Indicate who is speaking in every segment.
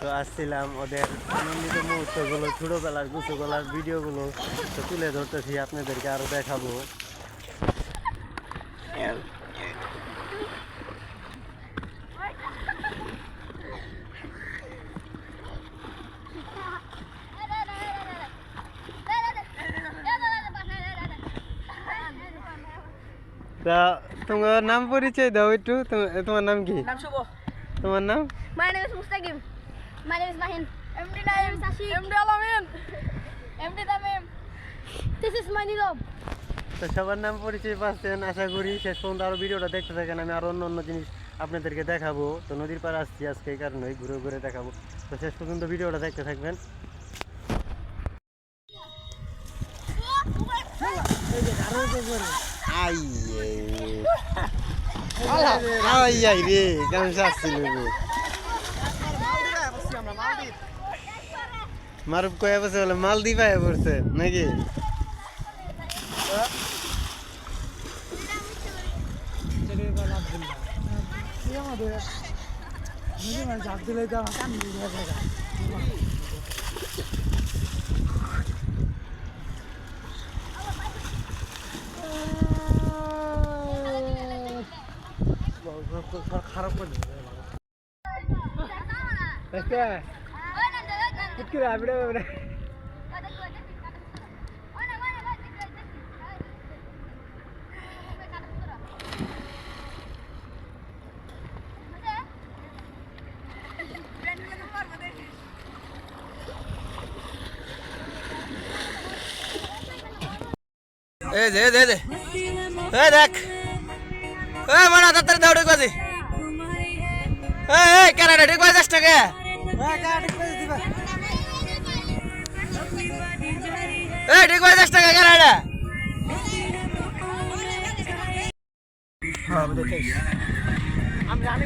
Speaker 1: তো আসছিলাম ওদের আনন্দিত মুহূর্তগুলো, ছোটোবেলার গুছোবেলার ভিডিওগুলো তো তুলে ধরতেছি, আপনাদেরকে আরও দেখাবো। তা তোমার নাম পরিচয় দাও একটু, তোমার নাম কি?
Speaker 2: নাম শুভ।
Speaker 1: তোমার নাম?
Speaker 3: My name is Mustaqim. My name is Mahin. MD Naim.
Speaker 2: MD Alamin.
Speaker 3: MD Tamim. This is my Nilob.
Speaker 1: তো সবার নাম পরিচয় পাচ্ছেন, আশা করি শেষ পর্যন্ত আরও ভিডিওটা দেখতে থাকেন। আমি আরও অন্য জিনিস আপনাদেরকে দেখাবো। তো নদীর পাড়ে আসছি আজকে, এই কারণেই ঘুরে ঘুরে দেখাবো। তো শেষ পর্যন্ত ভিডিওটা দেখতে থাকবেন। রে কেমন আসছিল মারুফ কয়ে বসে বলে মালদ্বীপ আয়া পড়ছে নাকি? খারাপ করে দেখ বড় তাড়াতাড়ি দৌড়ে কাজে কেনাডা ঠিক পাই 10 টাকা ঠিক পাই 10 টাকা কেনাডা আমি জানি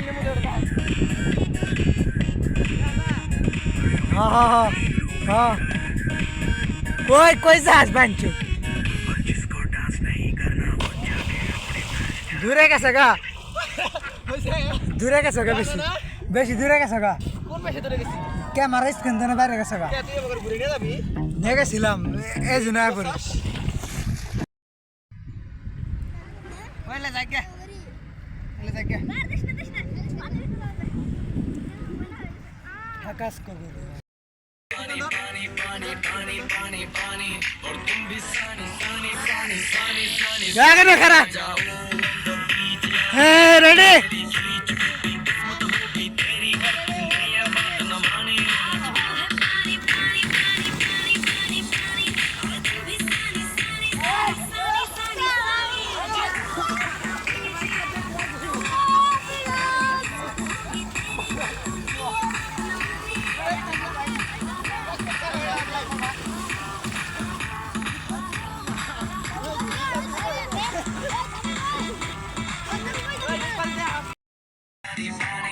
Speaker 1: কই যাস বাঞ্চু দূরে গেছে গা বেশি বেশি দূরে গেছে গা ক্যামেরা স্ক্রিন থেকে বাইরে গেছে গা দেখেছিলাম এই জন্য খারাপ হ্যাঁ রেডি
Speaker 4: Funny.